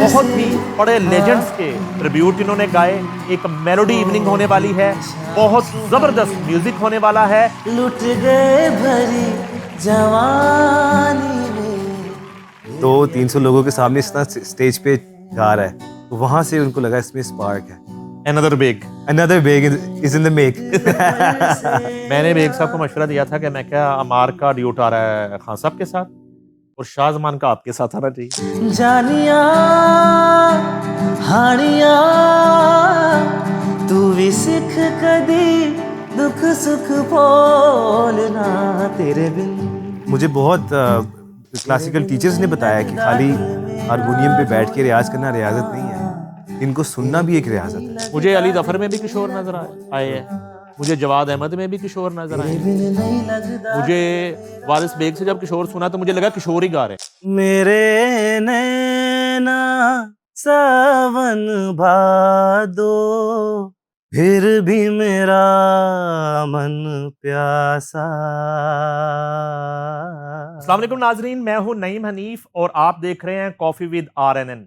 बहुत ही बड़े लेजेंड्स के ट्रिब्यूट इन्होंने गाए। एक मेलोडी इवनिंग होने वाली है, बहुत जबरदस्त म्यूजिक होने वाला है। लुट गए भरी जवानी में। तो 300 लोगों के सामने इतना स्टेज पे गा रहा है, तो वहां से उनको लगा इसमें स्पार्क है। Another big। Another big is in the make। मैंने बेग साहब को मशवरा दिया था कि मैं क्या अमार का ड्यूट आ रहा है खान साहब के साथ और शाहजमान का आपके साथ आना चाहिए। जानिया हानिया तू भी सिख कदी दुख सुख बोलना तेरे बिन। मुझे बहुत क्लासिकल टीचर्स ने बताया कि खाली हारमोनियम पे बैठ के रियाज करना रियाजत नहीं है, इनको सुनना भी एक रियाजत है। मुझे अली जफर में भी किशोर नजर आए हैं, मुझे जवाद अहमद में भी किशोर नजर आए हैं। मुझे वारिस बेग से जब किशोर सुना तो मुझे लगा किशोर ही गा रहे हैं। मेरे नैना सावन भादो फिर भी मेरा मन प्यासा। अस्सलाम वालेकुम नाजरीन, मैं हूं नईम हनीफ और आप देख रहे हैं कॉफी विद RNN।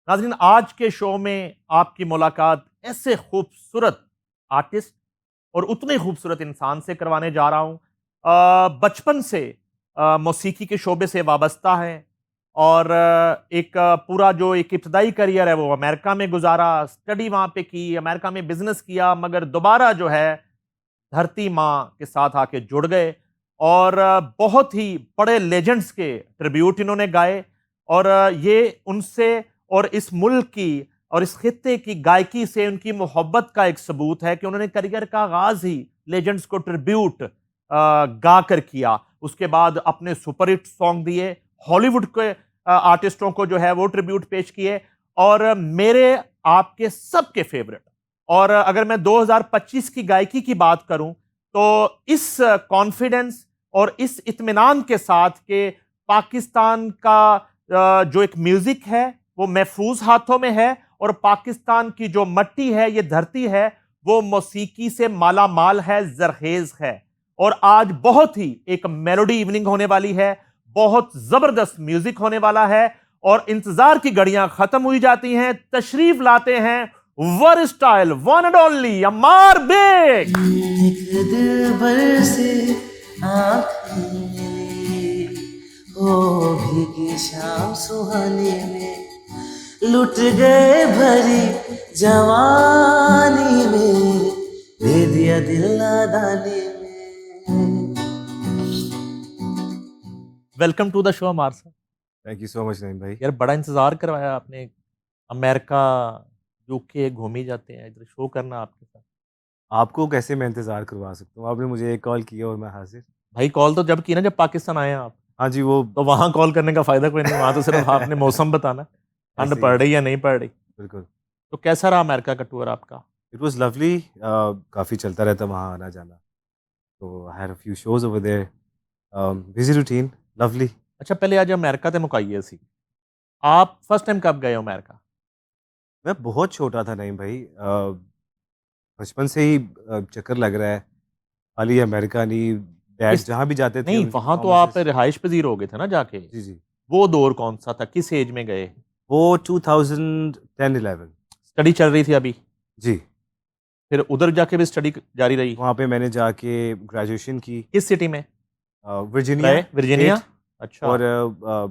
नाजरीन, आज के शो में आपकी मुलाकात ऐसे खूबसूरत आर्टिस्ट और उतने खूबसूरत इंसान से करवाने जा रहा हूं। बचपन से मौसीकी के शोबे से वाबस्ता है और पूरा जो एक इब्तदाई करियर है वो अमेरिका में गुजारा, स्टडी वहाँ पे की, अमेरिका में बिजनेस किया, मगर दोबारा जो है धरती माँ के साथ आके जुड़ गए और बहुत ही बड़े लेजेंड्स के ट्रिब्यूट इन्होंने गाए। और ये उनसे और इस मुल्क की और इस खित्ते की गायकी से उनकी मोहब्बत का एक सबूत है कि उन्होंने करियर का आगाज ही लेजेंड्स को ट्रिब्यूट गा कर किया। उसके बाद अपने सुपरहिट सॉन्ग दिए, हॉलीवुड के आर्टिस्टों को जो है वो ट्रिब्यूट पेश किए और मेरे आपके सबके फेवरेट। और अगर मैं 2025 की गायकी की बात करूं तो इस कॉन्फिडेंस और इस इत्मीनान के साथ कि पाकिस्तान का जो एक म्यूजिक है वो महफूज हाथों में है और पाकिस्तान की जो मट्टी है, ये धरती है, वो मौसीकी से माला माल है, जरखेज है। और आज बहुत ही एक मेलोडी इवनिंग होने वाली है, बहुत जबरदस्त म्यूजिक होने वाला है और इंतजार की घड़ियां खत्म हुई जाती हैं। तशरीफ लाते हैं वर style one and only Ammar Baig. एक दिलबर से आँखें मिली हो भीगी शाम सुहाने में। लुट गए भरी जवानी में दे दिया दिल नादानी में। वेलकम टू द शो अमार साहब। Thank you so much Naeem भाई। यार बड़ा इंतजार करवाया आपने, अमेरिका यूके घूम ही जाते हैं, इधर शो करना आपके साथ। आपको कैसे मैं इंतजार करवा सकता हूँ? आपने मुझे एक कॉल किया और मैं हाजिर। भाई कॉल तो जब की ना जब पाकिस्तान आए हैं आप, हाँ जी, वो तो वहां कॉल करने का फायदा कोई नहीं, वहां तो सिर्फ आपने मौसम बताना, ठंड ऐसे ही पड़ है। रही या नहीं पड़ रही। बिल्कुल। तो कैसा रहा अमेरिका का टूर आपका? It was lovely. काफ़ी चलता रहता वहाँ आना जाना, तो I had a few shows over there. Busy routine, lovely. अच्छा पहले आज अमेरिका ते मुकाइए सी, आप फर्स्ट टाइम कब गए हो अमेरिका? मैं बहुत छोटा था नईम भाई। बचपन से ही चक्कर लग रहा है, खाली अमेरिका नहीं, डैड किस जहाँ भी जाते थे नहीं, उनकी वहां तो आप परफॉर्मेंसेस। रिहाइश पजीर हो गए थे ना जाके। जी जी। वो दौर कौन सा था, किस एज में गए? वो 2010-11। स्टडी चल रही थी अभी? जी। फिर उधर जाके भी स्टडी जारी रही? वहाँ पे मैंने जाके ग्रेजुएशन की। किस सिटी में वर्जीनिया रहे? वर्जीनिया। स्टेट। अच्छा। और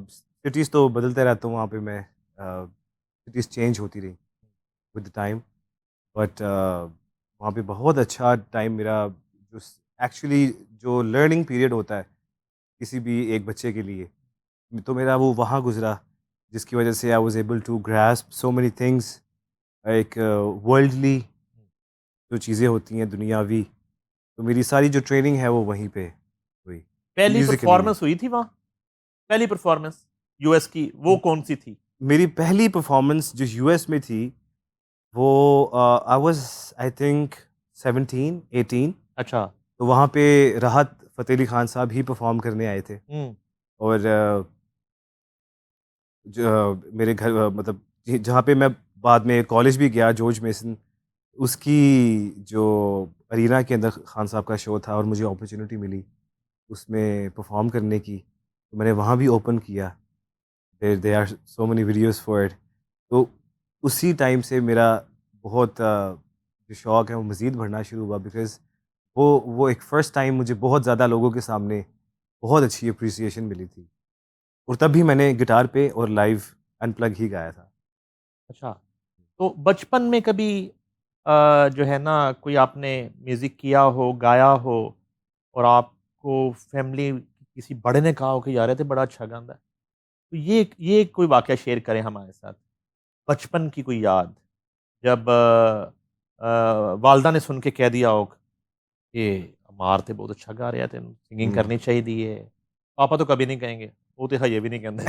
सिटीज़ तो बदलते रहता हूँ वहाँ पे मैं। सिटीज़ चेंज होती रही विद द टाइम, बट वहाँ पे बहुत अच्छा टाइम मेरा, जो एक्चुअली जो लर्निंग पीरियड होता है किसी भी एक बच्चे के लिए, तो मेरा वो वहाँ गुजरा, जिसकी वजह से I was able to grasp so many things. एक वर्ल्डली जो चीज़ें होती हैं दुनियावी, तो मेरी सारी जो ट्रेनिंग है वो वहीं पे हुई। पहली म्यूजिकली परफॉर्मेंस हुई थी वहां? पहली परफॉर्मेंस यूएस की वो कौन सी थी? मेरी पहली परफॉर्मेंस जो यूएस में थी वो आई वाज आई थिंक 17-18। अच्छा। तो वहाँ पे राहत फ़तेह अली खान साहब ही परफॉर्म करने आए थे। और मेरे घर मतलब जहाँ पे मैं बाद में कॉलेज भी गया, जॉर्ज मेसन, उसकी जो अरीना के अंदर खान साहब का शो था और मुझे अपॉर्चुनिटी मिली उसमें परफॉर्म करने की, तो मैंने वहाँ भी ओपन किया। There are so many videos for it. तो उसी टाइम से मेरा बहुत जो शौक़ है वो मज़ीद बढ़ना शुरू हुआ, बिकॉज़ वो एक फ़र्स्ट टाइम मुझे बहुत ज़्यादा लोगों के सामने बहुत अच्छी एप्रिसिएशन मिली थी, और तब भी मैंने गिटार पे और लाइव अनप्लग ही गाया था। अच्छा, तो बचपन में कभी जो है ना कोई आपने म्यूज़िक किया हो, गाया हो और आपको फैमिली किसी बड़े ने कहा हो कि यार ये तो बड़ा अच्छा गांदा है। तो ये कोई वाक़या शेयर करें हमारे साथ। बचपन की कोई याद जब वालिदा ने सुन के कह दिया हो कि अमार ते बहुत अच्छा गा रहा है, तेन सिंगिंग हुँ। करनी चाहिए है। पापा तो कभी नहीं कहेंगे, वो तो हजे भी नहीं कहते।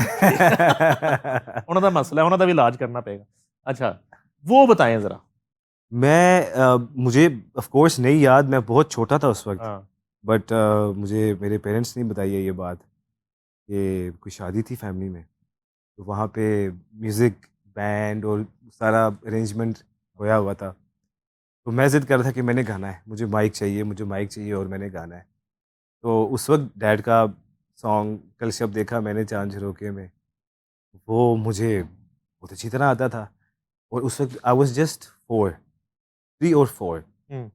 उन्हों दा मसला है, उन्हों दा भी इलाज करना पड़ेगा। अच्छा, वो बताएँ ज़रा। मुझे ऑफ़ कोर्स नहीं याद, मैं बहुत छोटा था उस वक़्त, हाँ, बट मुझे मेरे पेरेंट्स ने बताई है ये बात कि कोई शादी थी फैमिली में, तो वहाँ पे म्यूज़िक, बैंड और सारा अरेंजमेंट होया हुआ था। तो मैं ज़िद कर रहा था कि मैंने गाना है, मुझे माइक चाहिए और मैंने गाना है। तो उस वक़्त डैड का सॉन्ग कल शब देखा मैंने चाँद झरोखे में, वो मुझे बहुत अच्छी तरह आता था, और उस वक़्त आई वाज़ जस्ट 4, 3 और 4। हुँ,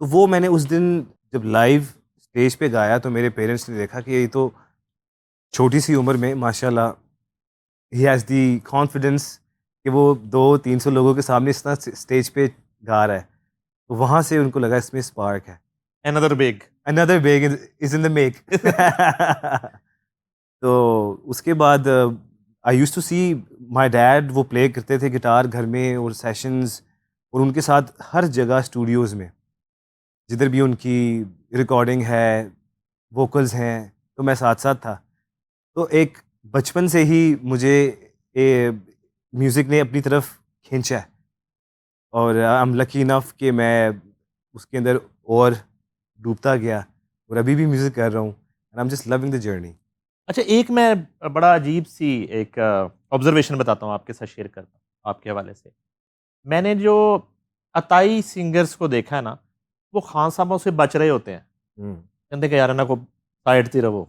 तो वो मैंने उस दिन जब लाइव स्टेज पे गाया, तो मेरे पेरेंट्स ने देखा कि ये तो छोटी-सी उम्र में माशाल्लाह ही हैज़ द कॉन्फिडेंस कि वो 200-300 लोगों के सामने इस तरह स्टेज पे गा रहा है। तो वहाँ से उनको लगा इसमें स्पार्क है। Another big. Another bag is in the make. तो उसके बाद I used to see my dad, वो प्ले करते थे गिटार घर में और सेशंस, और उनके साथ हर जगह स्टूडियोज़ में जिधर भी उनकी रिकॉर्डिंग है, वोकल्स हैं, तो मैं साथ-साथ था। तो एक बचपन से ही मुझे म्यूज़िक ने अपनी तरफ खींचा है, और आई एम लकी इनफ कि मैं उसके अंदर और डूबता गया, और अभी भी म्यूज़िक कर रहा हूँ, and I am just loving the journey. अच्छा, एक मैं बड़ा अजीब-सी एक ऑब्ज़र्वेशन बताता हूँ, आपके साथ शेयर करता हूँ, आपके हवाले से। मैंने जो अताई सिंगर्स को देखा है ना, वो खान साहबों से बच रहे होते हैं। हुँ, कहते कि यार इन्हां को साइड ते रहो,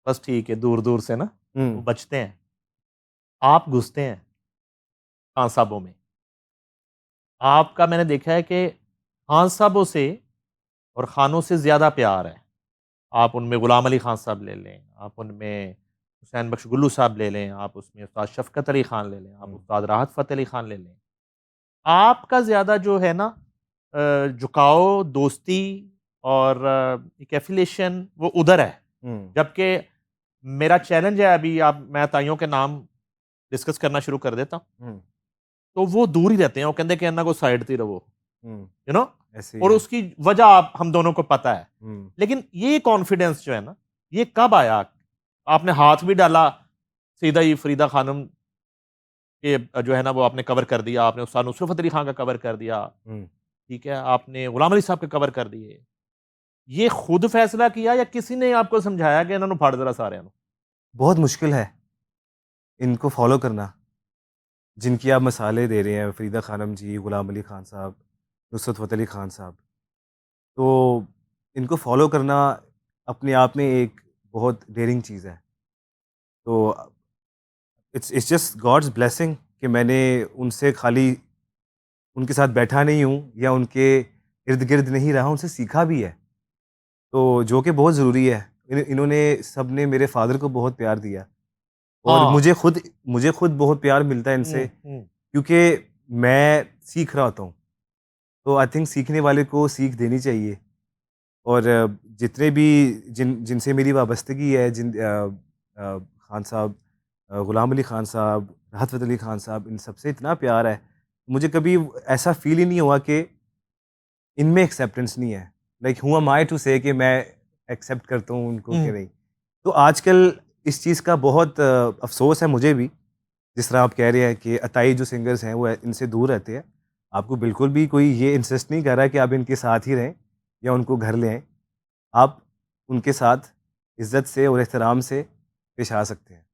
बस ठीक है, दूर-दूर से ना वो हुँ, बचते हैं। आप घुसते हैं खान साहबों में। आपका मैंने देखा है कि खान साहबों से और खानों से ज़्यादा प्यार है। आप उनमें गुलाम अली खान साहब ले लें, आप उनमें हुसैन बख्श गुल्लू साहब ले लें, आप उसमें उस्ताद शफ़कत अली खान ले लें, आप हुँ। उस्ताद राहत फ़तेह अली खान ले लें। आपका ज़्यादा जो है ना झुकाव, दोस्ती और एक एफ़िलिएशन वो उधर है। हुँ, जबकि मेरा चैलेंज है, अभी आप मैं ताइयों के नाम डिस्कस करना शुरू कर देता हूँ, हुँ, तो वो दूर ही रहते हैं, वो कहते कि इन्हां को साइड ते रहो, हुँ, यू नो? ऐसे ही और है। उसकी वजह आप हम दोनों को पता है। हुँ, लेकिन ये कॉन्फिडेंस जो है ना, ये कब आया? आपने हाथ भी डाला, सीधा ही फरीदा खानम के जो है ना वो आपने कवर कर दिया, आपने उस्ताद नुसरत फ़तेह अली खान का कवर कर दिया, हुँ। ठीक है? आपने गुलाम अली साहब के कवर कर दिए। ये खुद फैसला किया या किसी ने आपको समझाया कि इन्हां नूं फड़ ज़रा सारिਆਂ ਨੂੰ? बहुत मुश्किल है इनको फ़ॉलो करना, जिनकी आप मिसालें दे रहे हैं, फ़रीदा ख़ानम जी, गुलाम अली ख़ान साहब, नुसरत फ़तेह अली ख़ान साहब। तो इनको फ़ॉलो करना अपने आप में एक बहुत डेयरिंग चीज़ है। तो इट्स जस्ट गॉड्स ब्लेसिंग कि मैंने उनसे खाली उनके साथ बैठा नहीं हूँ या उनके इर्द-गिर्द नहीं रहा, उनसे सीखा भी है। तो जो कि बहुत ज़रूरी है। इन्होंने सबने मेरे फ़ादर को बहुत प्यार दिया, और हाँ। मुझे खुद बहुत प्यार मिलता है इनसे, हुँ, हुँ। क्योंकि मैं सीख रहा होता हूँ। तो आई थिंक सीखने वाले को सीख देनी चाहिए, और जितने भी जिनसे मेरी वाबस्तगी है, खान साहब, गुलाम अली खान साहब, राहत फ़तेह अली खान साहब, इन सबसे इतना प्यार है, मुझे कभी ऐसा फ़ील ही नहीं हुआ कि इनमें एक्सेप्टेंस नहीं है। Like who am I to say कि मैं एक्सेप्ट करता हूँ उनको कि हुँ। नहीं। तो आजकल इस चीज़ का बहुत अफ़सोस है मुझे भी, जिस तरह आप कह रहे हैं कि अताई जो सिंगर्स हैं वो इनसे दूर रहते हैं। आपको बिल्कुल भी कोई ये इंसिस्ट नहीं कर रहा है कि आप इनके साथ ही रहें या उनको घर ले आएँ। आप उनके साथ इज़्ज़त से और एहतराम से पेश आ सकते हैं।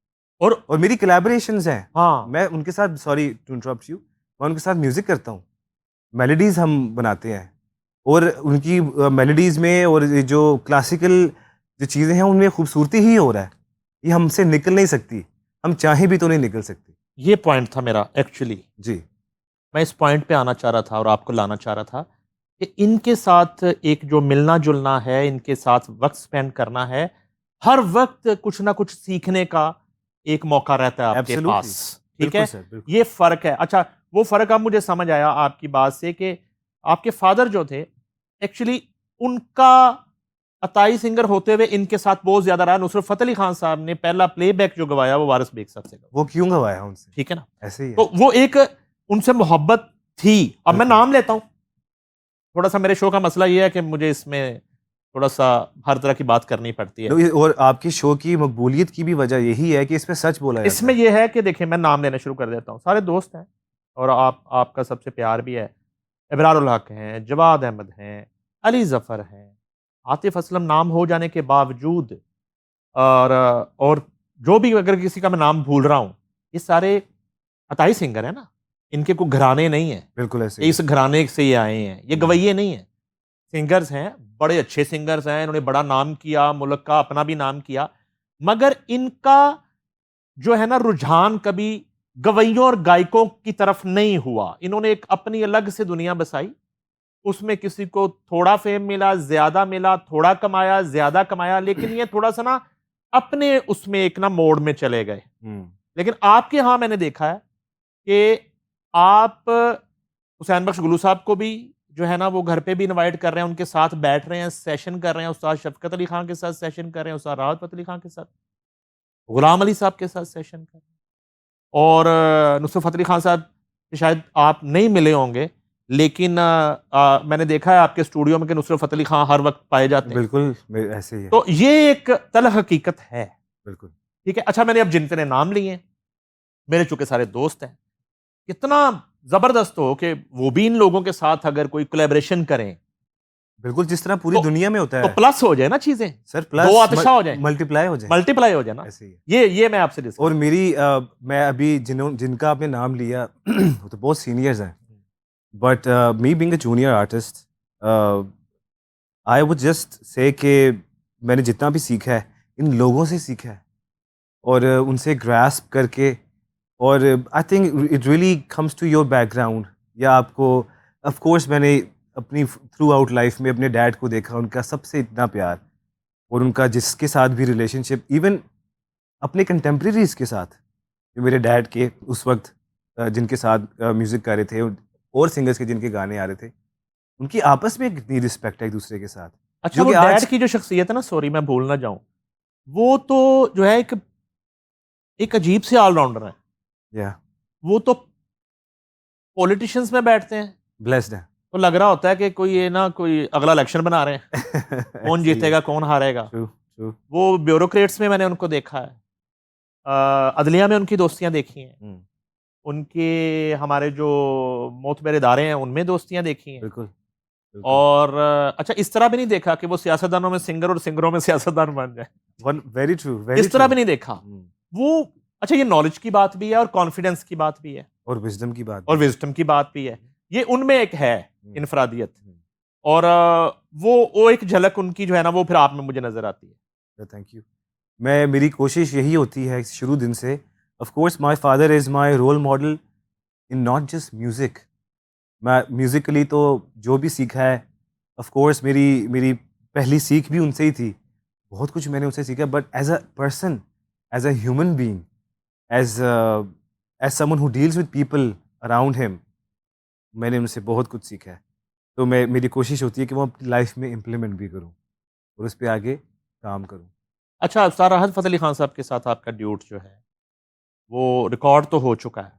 और और मेरी कोलैबोरेशंस हैं। हाँ। मैं उनके साथ, सॉरी टू इंटरप्ट यू, मैं उनके साथ म्यूज़िक करता हूँ। मेलोडीज़ हम बनाते हैं, और उनकी मेलोडीज़ में और ये जो क्लासिकल जो चीज़ें हैं उनमें खूबसूरती ही हो रहा है। ये हमसे निकल नहीं सकती। हम चाहें भी तो नहीं निकल सकती। ये पॉइंट था मेरा एक्चुअली, जी। मैं इस पॉइंट पे आना चाह रहा था और आपको लाना चाह रहा था कि इनके साथ एक जो मिलना जुलना है, इनके साथ वक्त स्पेंड करना है, हर वक्त कुछ ना कुछ सीखने का एक मौका रहता है आपके एब्सोल्युटली, पास, ठीक बिल्कुल है। सर, बिल्कुल। ये फर्क है। अच्छा, वो फर्क अब मुझे समझ आया आपकी बात से कि आपके फादर जो थे एक्चुअली उनका अताई सिंगर होते हुए इनके साथ बहुत ज्यादा रहा। नुसरत फतेह अली खान साहब ने पहला प्लेबैक जो गवाया वो वारिस बेग साहब से गवाया, वो क्यों गवाया उनसे? ठीक है ना। ऐसे ही है। तो वो एक उनसे मोहब्बत थी। अब मैं बिल्कुल। नाम लेता हूं, थोड़ा सा मेरे शो का मसला ये है कि मुझे इसमें थोड़ा सा हर तरह की बात करनी पड़ती है। और आपकी शो की मकबूलियत की भी वजह यही है कि इसमें सच बोला जाता इसमें है। यह है कि देखिए, मैं नाम लेना शुरू कर देता हूँ, सारे दोस्त हैं और आपका सबसे प्यार भी है। इबरारुल हक हैं, जवाद अहमद हैं, अली जफर हैं, आतिफ असलम नाम हो जाने के बावजूद, और जो भी अगर किसी का मैं नाम भूल रहा हूँ, ये सारे अताई सिंगर है ना, इनके कोई घराने नहीं है, बिल्कुल ऐसे ये ही इस घराने से ये आए हैं, ये गवैये नहीं है, सिंगर्स हैं, बड़े अच्छे सिंगर्स हैं, इन्होंने बड़ा नाम किया, मुल्क का अपना भी नाम किया, मगर इनका जो है ना रुझान कभी गवैयों और गायकों की तरफ नहीं हुआ। इन्होंने एक अपनी अलग से दुनिया बसाई, उसमें किसी को थोड़ा फेम मिला, ज्यादा मिला, थोड़ा कमाया, ज्यादा कमाया, लेकिन ये थोड़ा सा ना अपने उसमें एक ना मोड़ में चले गए। हम्म। लेकिन आपके यहां मैंने देखा है कि आप हुसैन बख्श गुलू साहब को भी जो है ना वो घर पे भी इनवाइट कर रहे हैं, उनके साथ बैठ रहे हैं, सेशन कर रहे हैं, उस्ताद शफकत अली खान के साथ सेशन कर रहे हैं, उस्ताद राहत फ़तेह अली खान के साथ, गुलाम अली साहब के साथ सेशन कर रहे हैं। और नुसरत फ़तेह अली खान साहब से शायद आप नहीं मिले होंगे, लेकिन मैंने देखा है आपके स्टूडियो में कि नुसरत फ़तेह अली खान हर वक्त पाए जाते हैं। बिल्कुल ऐसे ही है। तो ये एक तल्ख़ हकीकत है, बिल्कुल। ठीक है। अच्छा, मैंने अब जिनके नाम लिए हैं, मेरे चूंकि सारे दोस्त हैं, कितना जबरदस्त हो कि वो भी इन लोगों के साथ अगर कोई कोलैबोरेशन करें बिल्कुल जिस तरह पूरी तो, दुनिया में होता तो है प्लस हो जाए ना चीजें, सर, दो प्लस आतिशा हो जाए, मल्टीप्लाई हो जाए, मल्टीप्लाई हो जाए ना। ऐसे ही है। ये मैं आपसे डिस्कस और मैं अभी जिनका आपने नाम लिया वो तो बहुत सीनियर्स हैं, but me being a junior artist, I would just say कि मैंने जितना भी सीखा है इन लोगों से सीखा है और उनसे ग्रास्प करके, और I think it really comes to your background, या आपको ऑफ कोर्स मैंने अपनी थ्रू आउट लाइफ में अपने डैड को देखा, उनका सबसे इतना प्यार, और उनका जिसके साथ भी रिलेशनशिप, इवन अपने कंटेम्प्रेरीज के साथ जो मेरे डैड के उस वक्त जिनके साथ म्यूज़िक कर रहे थे और सिंगर्स के जिनके गाने आ रहे थे, उनकी आपस में कितनी रिस्पेक्ट है एक दूसरे के साथ। अच्छा, जो वो कि डैड आज की जो शख्सियत है ना, सॉरी मैं भूल ना जाऊं, वो तो जो है एक अजीब से ऑलराउंडर है। या वो तो पॉलिटिशियंस में बैठते हैं ब्लेस्ड है। तो लग रहा होता है कि कोई ये ना कोई अगला इलेक्शन बना रहे हैं, कौन जीतेगा कौन हारेगा। True true. वो ब्यूरोक्रेट्स में मैंने उनको देखा है, अदलिया में उनकी दोस्तियां देखी हैं, उनके हमारे जो मोतबर इदारे हैं उनमें दोस्तियां देखी हैं। बिल्कुल। और अच्छा, इस तरह भी नहीं देखा कि वो सियासतदानों में सिंगर और सिंगरों में सियासतदान बन जाए, वेरी ट्रू, इस तरह भी नहीं देखा वो। अच्छा, ये नॉलेज की बात भी है और कॉन्फिडेंस की बात भी है और विजडम की बात और भी। विजडम की बात भी है, ये उनमें एक है इनफरादियत। और वो एक झलक उनकी जो है ना वो फिर आप में मुझे नजर आती है। Thank you. मेरी कोशिश यही होती है शुरू दिन से, of course my father is my role model in not just music. मैं म्यूज़िकली तो जो भी सीखा है, ऑफ कोर्स मेरी पहली सीख भी उनसे ही थी, बहुत कुछ मैंने उनसे सीखा, but as a person, as a human being, as someone who deals with people around him, मैंने उनसे बहुत कुछ सीखा है। तो मेरी कोशिश होती है कि वो अपनी लाइफ में इम्प्लीमेंट भी करूँ और उस पर आगे काम करूँ। अच्छा, उस्ताद राहत फ़तेह अली खान साहब के साथ आपका ड्यूट जो है वो रिकॉर्ड तो हो चुका है,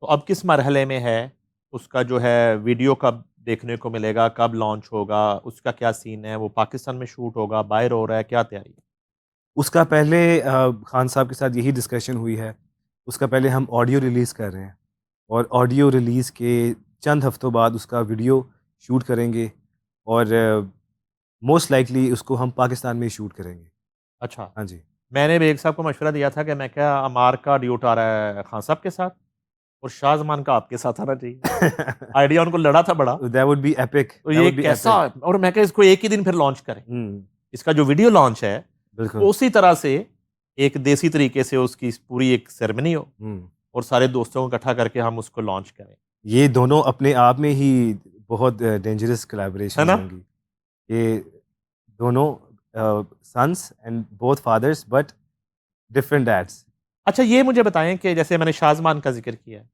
तो अब किस मरहले में है उसका? जो है वीडियो कब देखने को मिलेगा, कब लॉन्च होगा, उसका क्या सीन है? वो पाकिस्तान में शूट होगा, बाहर हो रहा है, क्या तैयारी है? उसका पहले खान साहब के साथ यही डिस्कशन हुई है, उसका पहले हम ऑडियो रिलीज़ कर रहे हैं और ऑडियो रिलीज़ के चंद हफ्तों बाद उसका वीडियो शूट करेंगे और मोस्ट लाइकली उसको हम पाकिस्तान में ही शूट करेंगे। अच्छा, हाँ जी। मैंने बेग साहब को मशवरा दिया था कि मैं क्या, अमार का ड्यूट आ रहा है खान साहब के साथ और शाहजमान का आपके साथ आना चाहिए। आइडिया उनको लड़ा था बड़ा, दैट वुड बी एपिक। तो ये कैसा, और मैं क्या इसको एक ही दिन फिर लॉन्च करें। इसका जो वीडियो लॉन्च है बिल्कुल। तो उसी तरह से एक देसी तरीके से उसकी पूरी एक सेरेमनी हो, और सारे दोस्तों को इकट्ठा करके हम उसको लॉन्च करें, ये दोनों अपने आप में ही बहुत डेंजरस है कोलैबोरेशंस ना? होंगी। ये दोनों sons and both fathers but different dads. अच्छा, ये मुझे बताएं कि जैसे मैंने शाज़मान का जिक्र किया है,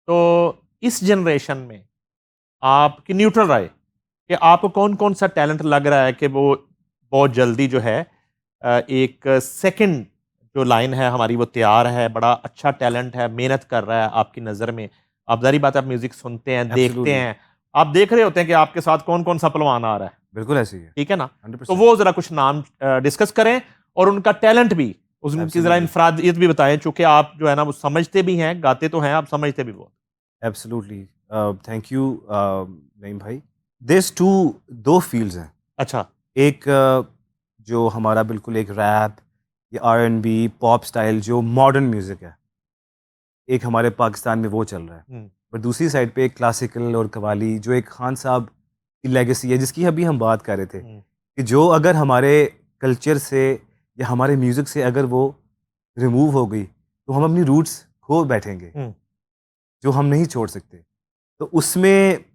तो इस जनरेशन में आपकी न्यूट्रल राय कि आपको कौन कौन सा टैलेंट लग रहा है कि वो बहुत जल्दी जो है एक सेकंड जो लाइन है हमारी वो तैयार है, बड़ा अच्छा टैलेंट है, मेहनत कर रहा है आपकी नज़र में। आप ज़ाहिर बात है, आप म्यूजिक सुनते हैं, देखते एब्सोल्युटली, हैं, आप देख रहे होते हैं कि आपके साथ कौन कौन सा पहलवान आ रहा है, बिल्कुल ऐसे ही है। ठीक है ना? तो 100%। वो जरा कुछ नाम डिस्कस करें और उनका टैलेंट भी, उनकी जरा एब्सोल्युटली, इनफरादियत भी बताएं, चूंकि आप जो है ना वो समझते भी हैं, गाते तो हैं, आप समझते भी बहुत। एब्सोल्युटली। थैंक यू नईम भाई। देयर्स टू, दो फील्ड्स हैं। अच्छा। एक जो हमारा बिल्कुल एक रैप या आर-एन-बी पॉप स्टाइल जो मॉडर्न म्यूजिक है, एक हमारे पाकिस्तान में वो चल रहा है। हम्म। पर दूसरी साइड पे एक क्लासिकल और कव्वाली जो एक खान साहब की लेगेसी है, जिसकी अभी हम बात कर रहे थे, हम्म। कि जो अगर हमारे कल्चर से या हमारे म्यूजिक से अगर वो रिमूव हो गई तो हम अपनी रूट्स खो बैठेंगे, हम्म। जो हम नहीं छोड़ सकते। तो उसमें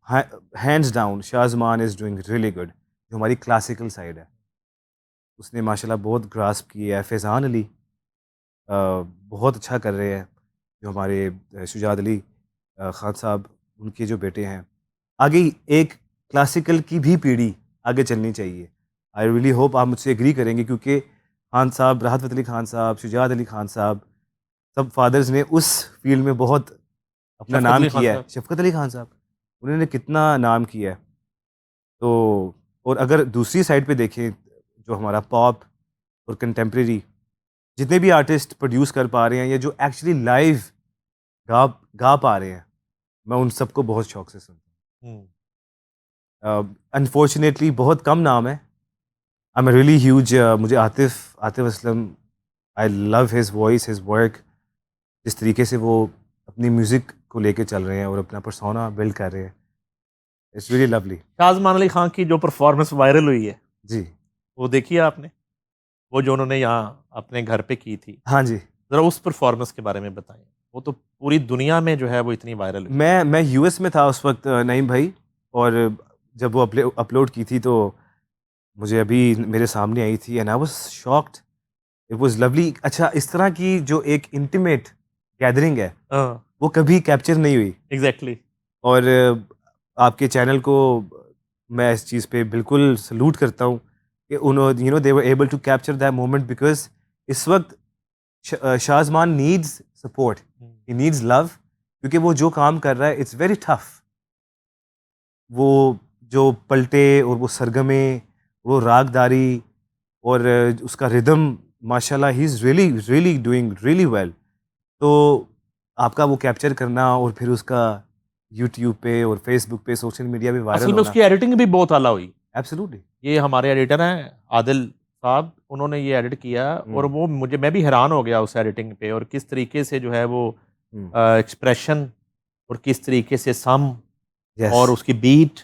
hands down Shazman is doing really good. जो हमारी क्लासिकल साइड है उसने माशाल्लाह बहुत ग्रास्प की है। फैज़ान अली बहुत अच्छा कर रहे हैं, जो हमारे शुजात अली ख़ान साहब, उनके जो बेटे हैं। आगे एक क्लासिकल की भी पीढ़ी आगे चलनी चाहिए। आई रियली होप आप मुझसे एग्री करेंगे, क्योंकि खान साहब, राहत फ़तेह अली खान साहब, शुजात अली खान साहब, सब फादर्स ने उस फील्ड में बहुत अपना शफकत नाम अली खान किया है। साहब। शफ़क़त अली खान साहब, उन्होंने कितना नाम किया है। तो और अगर दूसरी साइड पे देखें, जो हमारा पॉप और कंटेम्प्रेरी जितने भी आर्टिस्ट प्रोड्यूस कर पा रहे हैं या जो एक्चुअली लाइव गा गा पा रहे हैं, मैं उन सबको बहुत शौक से सुनता हम्म। हूँ। अनफॉर्चुनेटली बहुत कम नाम है। आई एम रियली ह्यूज, मुझे Atif Atif Aslam, I love his voice, his work. जिस तरीके से वो अपनी म्यूज़िक को लेके चल रहे हैं और अपना पर्सोना बिल्ड कर रहे हैं, it's really lovely. Shazman Ali Khan की जो परफॉर्मेंस वायरल हुई है, जी। वो देखी है आपने? वो जो उन्होंने यहाँ अपने घर पे की थी, हाँ जी। जरा उस परफॉर्मेंस के बारे में बताएं। वो तो पूरी दुनिया में जो है वो इतनी वायरल हुई। मैं यूएस में था उस वक्त, नईम भाई। और जब वो अपलोड की थी तो मुझे अभी मेरे सामने आई थी and I was shocked. It was lovely. अच्छा, इस तरह की जो एक इंटीमेट गैदरिंग है, हाँ, वो कभी कैप्चर नहीं हुई। एग्जैक्टली। और आपके चैनल को मैं इस चीज़ पे बिल्कुल सलूट करता हूँ कि उन्होंने they were able to capture that moment, because इस वक्त Shazman needs support, he needs love, क्योंकि वो जो काम कर रहा है इट्स वेरी टफ। वो जो पलटे और वो सरगमे, वो रागदारी और उसका रिदम, माशाल्लाह he is really really doing really well. तो आपका वो कैप्चर करना और फिर उसका यूट्यूब पे और फेसबुक पे, सोशल मीडिया पे वायरल असल में होना, उसकी एडिटिंग भी बहुत आला हुई। एब्सोल्युटली। ये हमारे एडिटर हैं आदिल साहब, उन्होंने ये एडिट किया और वो मुझे, मैं भी हैरान हो गया उस एडिटिंग पे, और किस तरीके से जो है वो एक्सप्रेशन और किस तरीके से सम यस, और उसकी बीट,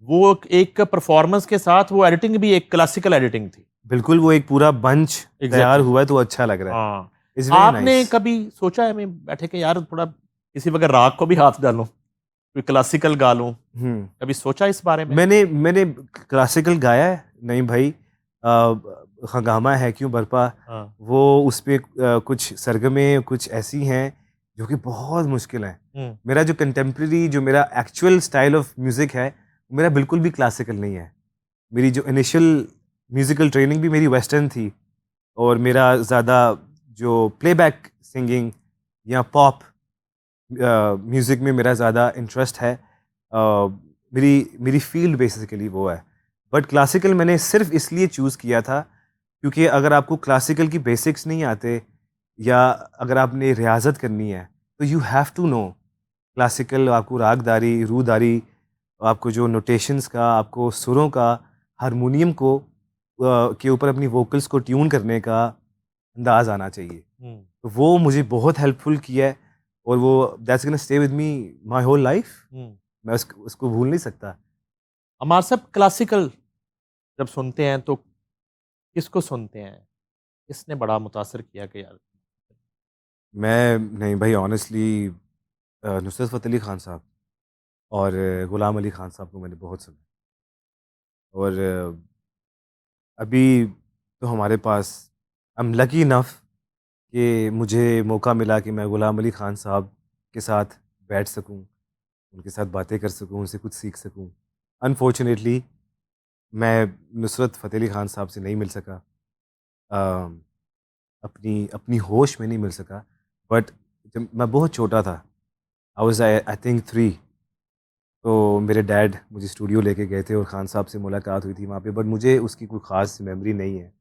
वो एक परफॉर्मेंस के साथ वो एडिटिंग भी एक क्लासिकल एडिटिंग थी। बिल्कुल वो एक पूरा बंच तैयार एग्जैक्टली। हुआ है तो अच्छा लग रहा है। हाँ। इट्स वेरी आपने नाइस। कभी सोचा है, मैं बैठे के यार थोड़ा किसी वक्त राग को भी हाथ डालूं, कोई क्लासिकल गा लूं? हम्म कभी सोचा इस बारे में? मैंने मैंने क्लासिकल गाया है, नहीं भाई। हंगामा है क्यों बरपा, हाँ। वो उस पे कुछ सरगमे कुछ ऐसी हैं जो कि बहुत मुश्किल हैं। हम्म। मेरा जो कंटेम्प्रेरी, जो मेरा एक्चुअल स्टाइल ऑफ म्यूज़िक है, मेरा बिल्कुल भी क्लासिकल नहीं है। मेरी जो इनिशियल म्यूज़िकल ट्रेनिंग भी मेरी वेस्टर्न थी, और मेरा ज़्यादा जो प्लेबैक सिंगिंग या पॉप म्यूज़िक में मेरा ज़्यादा इंटरेस्ट है। मेरी मेरी फील्ड बेसिकली वो है। बट क्लासिकल मैंने सिर्फ इसलिए चूज़ किया था क्योंकि अगर आपको क्लासिकल की बेसिक्स नहीं आते या अगर आपने रियाजत करनी है, तो you have to know classical. आपको रागदारी, रूदारी, आपको जो नोटेशंस का, आपको सुरों का, हारमोनियम को के ऊपर अपनी वोकल्स को ट्यून करने का अंदाज़ आना चाहिए। हम्म। तो वो मुझे बहुत हेल्पफुल किया है, और वो that's gonna stay with me my whole life. Hmm. मैं उसको भूल नहीं सकता। हमारे सब क्लासिकल जब सुनते हैं तो किसको सुनते हैं? किसने बड़ा मुतासर किया कि यार मैं नहीं भाई, ऑनेस्टली नुसरत फ़तेह अली खान साहब और गुलाम अली खान साहब को मैंने बहुत सुना। और अभी तो हमारे पास, आई एम लकी इनफ कि मुझे मौका मिला कि मैं गुलाम अली खान साहब के साथ बैठ सकूं, उनके साथ बातें कर सकूं, उनसे कुछ सीख सकूं। अनफॉर्चुनेटली मैं नुसरत फ़तेह अली खान साहब से नहीं मिल सका, अ, अपनी अपनी होश में नहीं मिल सका। बट जब मैं बहुत छोटा था, आई वाज आई थिंक 3, तो मेरे डैड मुझे स्टूडियो लेके गए थे और खान साहब से मुलाकात हुई थी वहाँ पे, बट मुझे उसकी कोई ख़ास मेमोरी नहीं है।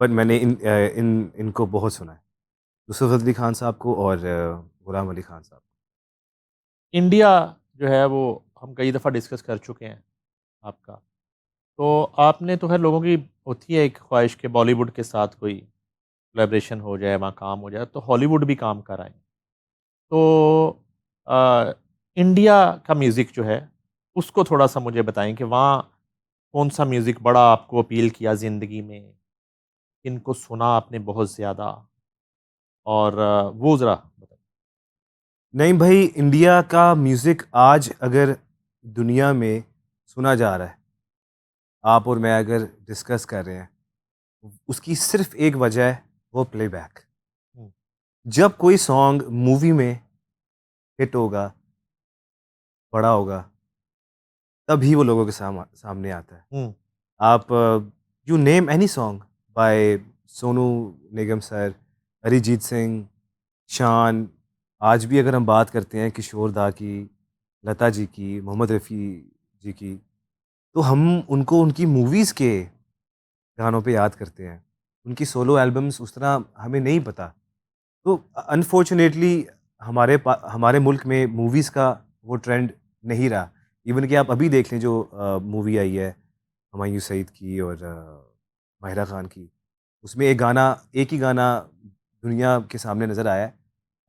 बट मैंने इनको बहुत सुना है, नुसरत फ़तेह अली खान साहब को और गुलाम अली खान साहब इंडिया जो है वो हम कई दफ़ा डिस्कस कर चुके हैं आपका। तो आपने तो खैर लोगों की होती है एक ख्वाहिश कि बॉलीवुड के साथ कोई कोलैबोरेशन हो जाए, वहाँ काम हो जाए, तो हॉलीवुड भी काम कर आए। तो अ, इंडिया का म्यूज़िक जो है, उसको थोड़ा-सा मुझे बताएँ कि वहाँ कौन-सा म्यूज़िक बड़ा आपको अपील किया ज़िंदगी में? किनको सुना आपने बहुत ज़्यादा? और वो ज़रा बताइए। नहीं भाई, इंडिया का म्यूज़िक आज अगर दुनिया में सुना जा रहा है, आप और मैं अगर डिस्कस कर रहे हैं, उसकी सिर्फ एक वजह है, वो प्लेबैक। हुँ, जब कोई सॉन्ग मूवी में हिट होगा, बड़ा होगा, तभी वो लोगों के सामने आता है। हुँ, आप you name any song by Sonu Nigam sir, Arijit Singh, शान, आज भी अगर हम बात करते हैं किशोर दा की, लता जी की, मोहम्मद रफ़ी जी की, तो हम उनको उनकी मूवीज़ के गानों पे याद करते हैं। उनकी सोलो एल्बम्स उस तरह हमें नहीं पता। तो अनफॉर्चुनेटली हमारे मुल्क में मूवीज़ का वो ट्रेंड नहीं रहा। इवन कि आप अभी देख लें, जो मूवी आई है हुमायूं सईद की और माहिरा खान की, उसमें एक ही गाना दुनिया के सामने नज़र आया है,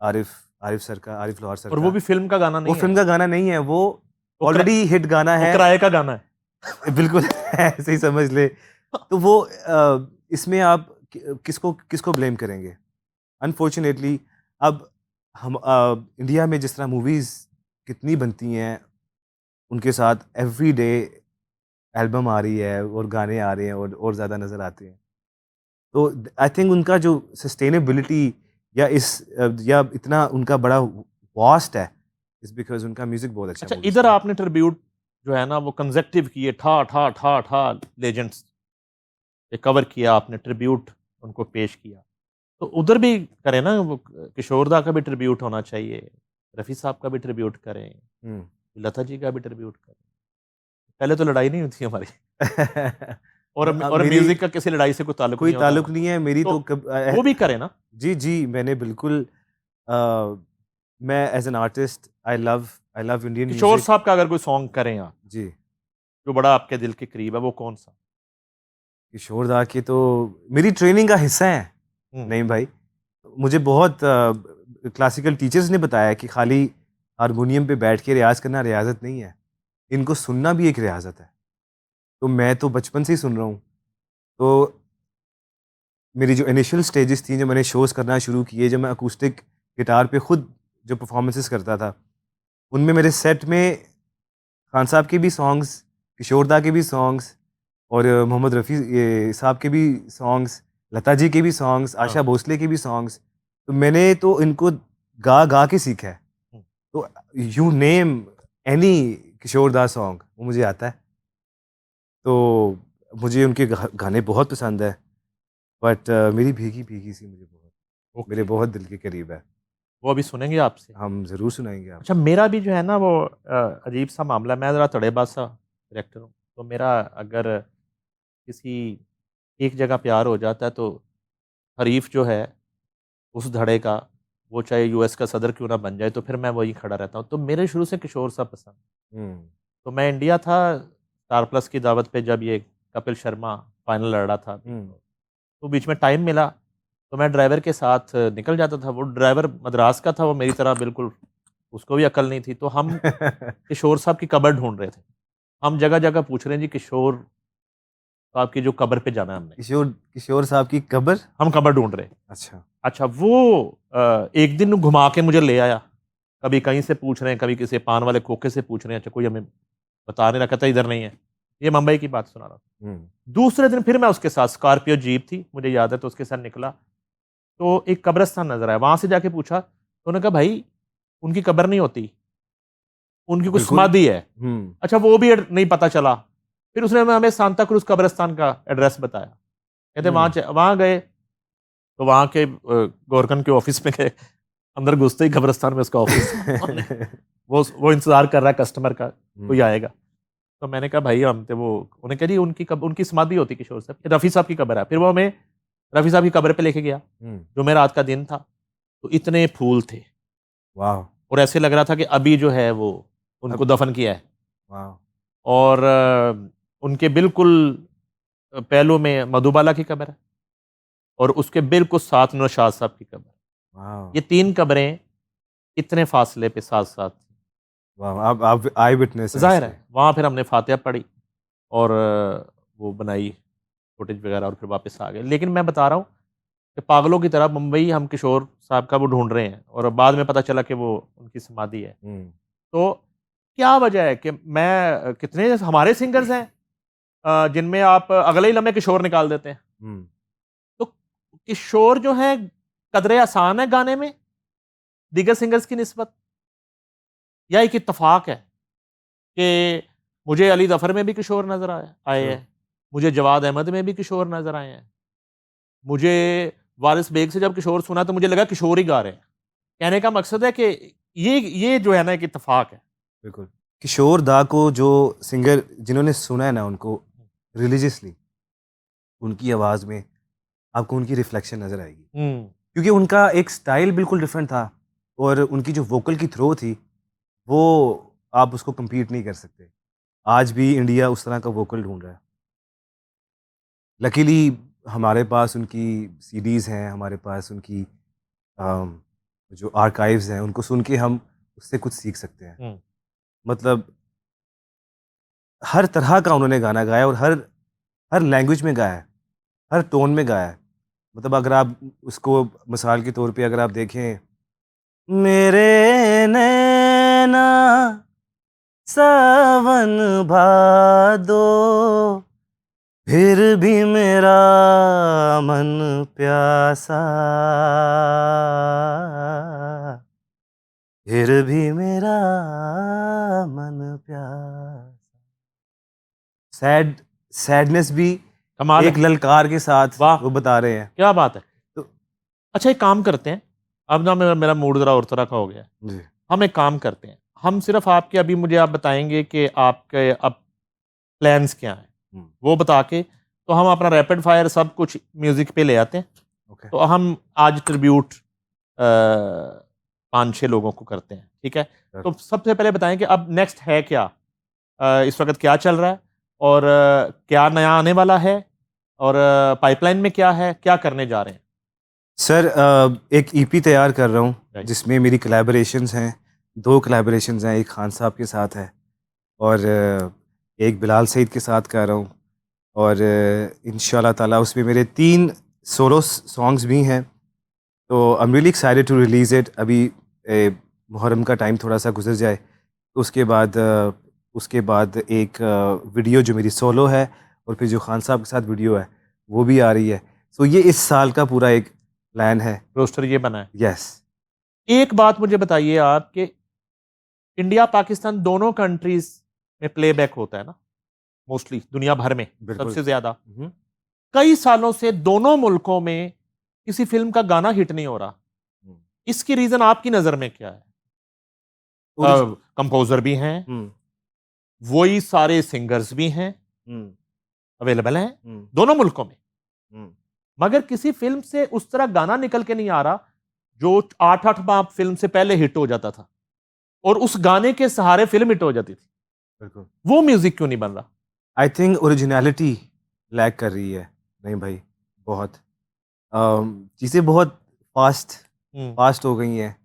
आरिफ आरिफ सर का, आरिफ लोहार सर और वो का। भी फ़िल्म का गाना वो नहीं है, फ़िल्म का गाना नहीं है, वो वो किरा ऑलरेडी हिट गाना वो है। किराए का गाना है। बिल्कुल ऐसे ही समझ ले। तो वो इसमें आप किसको किसको ब्लेम करेंगे? अनफॉर्चुनेटली अब हम इंडिया में जिस तरह मूवीज़ कितनी बनती हैं, उनके साथ एवरी डे एल्बम आ रही है और गाने आ रहे हैं और ज़्यादा नज़र आते हैं। तो आई थिंक उनका जो सस्टेनेबिलिटी या इतना उनका बड़ा वास्ट है, इज़ बिकॉज़ उनका म्यूज़िक बहुत अच्छा अच्छा, मूवीज़ इधर का है। आपने ट्रिब्यूट जो है ना वो कंसेक्टिव किए, ठा, ठा, ठा, ठा लेजेंड्स पे कवर किया आपने, ट्रिब्यूट उनको पेश किया। तो उधर भी करें ना, वो किशोर दा का भी ट्रिब्यूट होना चाहिए, रफ़ी साहब का भी ट्रिब्यूट करें, हुँ। लता जी का भी ट्रिब्यूट करें। पहले तो लड़ाई नहीं हुई थी हमारी। और मेरी म्यूज़िक का किसी लड़ाई से कोई ताल्लुक कोई नहीं होता। ताल्लुक नहीं है, मेरी तो तो वो भी करें ना। जी, जी, मैंने बिल्कुल अ, मैं as an artist I love Indian Kishore music. साहब का अगर कोई सॉन्ग करें आप, जी, जो बड़ा आपके दिल के करीब है, वो कौन-सा? किशोर दा की तो मेरी ट्रेनिंग का हिस्सा हैं, हुँ, नईम भाई। मुझे बहुत क्लासिकल टीचर्स ने बताया कि खाली हारमोनियम पे बैठ के रियाज़ करना रियाज़त नहीं है, इनको सुनना भी एक रियाज़त है। तो मैं तो बचपन से ही सुन रहा हूँ। तो मेरी जो इनिशियल स्टेजेस थी, जब मैंने शोज़ करना शुरू किए, जब मैं अकॉस्टिक गिटार पे खुद जो परफॉर्मेंसेस करता था, उनमें मेरे सेट में खान साहब के भी सॉन्ग्स, किशोर दा के भी सॉन्ग्स और मोहम्मद रफ़ी साहब के भी सॉन्ग्स, लता जी के भी सॉन्ग्स, हाँ, आशा भोसले के भी सॉन्ग्स। तो मैंने तो इनको गा के सीखा है। हुँ। तो यू नेम एनी किशोर दा सॉन्ग, वो मुझे आता है। तो मुझे उनके गाने बहुत पसंद है। बट मेरी भीगी भीगी सी मुझे बहुत, मेरे ओके, बहुत दिल के करीब है। वो अभी सुनेंगे आपसे। हम ज़रूर सुनाएँगे अच्छा, आपको। मेरा भी जो है ना वो अजीब-सा मामला है, मैं ज़रा तड़ेबा-सा करैक्टर हूँ। तो मेरा अगर किसी एक जगह प्यार हो जाता है तो हरीफ जो है उस धड़े का, वो चाहे यूएस का सदर क्यों ना बन जाए, तो फिर मैं वहीं खड़ा रहता हूँ। तो मेरे शुरू से किशोर साहब पसंद। हुँ, तो मैं इंडिया था स्टार प्लस की दावत पे, जब ये कपिल शर्मा फाइनल लड़ रहा था अभी, हुँ। तो बीच में टाइम मिला, तो मैं ड्राइवर के साथ निकल जाता था। वो ड्राइवर मद्रास का था, वो मेरी तरह बिल्कुल, उसको भी अकल नहीं थी। तो हम किशोर साहब की कबर ढूँढ रहे थे। हम जगह-जगह पूछ रहे हैं जी किशोर तो आपकी जो कब्र पे जाना है हमने। किशोर साहब की कब्र? हम कब्र ढूंढ रहे। अच्छा, वो एक दिन घुमा के मुझे ले आया, कभी कहीं से पूछ रहे हैं, कभी किसी पान वाले खोखे से पूछ रहे हैं, अच्छा कोई हमें बता नहीं रखा था इधर नहीं है, ये मुंबई की बात सुना रहा था। दूसरे दिन फिर मैं उसके साथ, स्कॉर्पियो जीप थी मुझे याद है, तो उसके साथ निकला तो एक कब्रिस्तान नजर आया, वहां से जाके पूछा तो उन्होंने कहा भाई उनकी कब्र नहीं होती, उनकी कुछ बिल्कुल। समाधि है। अच्छा वो भी नहीं पता चला, फिर उसने हमें सांता क्रूज कब्रिस्तान का एड्रेस बताया, कहते वहां गए तो वहां के गोरकन के ऑफिस में गए, अंदर घुसते ही कब्रिस्तान में उसका ऑफिस वो इंतजार कर रहा है कस्टमर का, कोई आएगा। तो मैंने कहा भाई हम थे वो, उन्हें कह दी उनकी समाधि होती किशोर साहब, रफ़ी साहब की कब्र है। फिर वो हमें रफ़ी साहब की कब्र पे लेके गया, जो मेरा रात का दिन था, तो इतने फूल थे, वाह, और ऐसे लग रहा था कि अभी जो है वो उनको दफन किया है। वाह, और उनके बिल्कुल पहलू में मधुबाला की कब्र है, और उसके बिल्कुल साथ नौशाद साहब की कब्र। वाह, ये 3 कब्रें इतने फासले पे साथ साथ। वाह, आप आई विटनेस हैं जाहिर इसके। है वहाँ फिर हमने फातिहा पढ़ी और वो बनाई फुटेज वगैरह, और फिर वापस आ गए। लेकिन मैं बता रहा हूँ कि पागलों की तरह मुंबई हम किशोर साहब का वो ढूंढ रहे हैं, और बाद में पता चला कि वो उनकी समाधि है। तो क्या वजह है कि मैं कितने हमारे सिंगर्स हैं जिनमें आप अगले ही लम्हे किशोर निकाल देते हैं। तो किशोर जो है कदरे आसान है गाने में दीगर सिंगर्स की निस्बत, या एक इत्तफाक है कि मुझे अली जफर में भी किशोर नजर आए हैं, मुझे जवाद अहमद में भी किशोर नजर आए हैं, मुझे वारिस बेग से जब किशोर सुना तो मुझे लगा किशोर ही गा रहे हैं। कहने का मकसद है कि ये जो है ना एक इत्तफाक है। बिल्कुल। किशोर दा को जो सिंगर जिन्होंने सुना है ना उनको रिलीजियसली, उनकी आवाज़ में आपको उनकी रिफ्लेक्शन नज़र आएगी, क्योंकि उनका एक स्टाइल बिल्कुल डिफरेंट था, और उनकी जो वोकल की थ्रो थी वो आप उसको compete नहीं कर सकते। आज भी इंडिया उस तरह का वोकल ढूंढ रहा है। लकीली हमारे पास उनकी सीडीज़ हैं, हमारे पास उनकी जो आर्काइव्स हैं, उनको सुन के हम उससे कुछ सीख सकते हैं। मतलब हर तरह का उन्होंने गाना गाया, और हर लैंग्वेज में गाया है, हर टोन में गाया है। मतलब अगर आप उसको मिसाल के तौर पे अगर आप देखें, मेरे नैना सावन भादो, फिर भी मेरा मन प्यासा, फिर भी मेरा मन प्यासा। सैडनेस भी कमाल एक है, ललकार के साथ वाह वो बता रहे हैं। क्या बात है। तो अच्छा एक काम करते हैं, अब ना मेरा मूड जरा और तरह का हो गया है। जी, हम एक काम करते हैं, हम सिर्फ आपके अभी मुझे आप बताएंगे कि आपके अब प्लान्स क्या हैं, वो बता के तो हम अपना रैपिड फायर सब कुछ म्यूजिक पे ले आते हैं। ओके। तो हम आज ट्रिब्यूट 5-6 लोगों को करते हैं, ठीक है। तो सबसे पहले बताएं कि अब नेक्स्ट है क्या, इस वक्त क्या चल रहा है, और क्या नया आने वाला है, और पाइपलाइन में क्या है, क्या करने जा रहे हैं। सर एक ईपी तैयार कर रहा हूँ Right. जिसमें मेरी कोलैबोरेशंस हैं, 2 कोलैबोरेशंस हैं, एक खान साहब के साथ है और एक बिलाल सईद के साथ कर रहा हूँ, और इंशाल्लाह ताला उसमें मेरे 3 सोलो सॉन्ग्स भी हैं। तो I am really excited to release it. अभी मुहर्रम का टाइम थोड़ा सा गुजर जाए, तो उसके बाद एक वीडियो जो मेरी सोलो है, और फिर जो खान साहब के साथ वीडियो है वो भी आ रही है। सो ये इस साल का पूरा एक प्लान है। रोस्टर ये बना है। यस। एक बात मुझे बताइए आप कि इंडिया पाकिस्तान दोनों कंट्रीज में प्लेबैक होता है ना, मोस्टली दुनिया भर में सबसे ज्यादा। कई सालों से दोनों मुल्कों में किसी फिल्म का गाना हिट नहीं हो रहा, इसकी रीजन आपकी नजर में क्या है? कंपोजर भी हैं, वही सारे सिंगर्स भी हैं, अवेलेबल हैं दोनों मुल्कों में, मगर किसी फिल्म से उस तरह गाना निकल के नहीं आ रहा जो 8-8 माह फिल्म से पहले हिट हो जाता था, और उस गाने के सहारे फिल्म हिट हो जाती थी। बिल्कुल। वो म्यूजिक क्यों नहीं बन रहा? आई थिंक ओरिजिनलिटी लैक कर रही है। नहीं भाई, बहुत चीज़ें बहुत फास्ट हो गई हैं।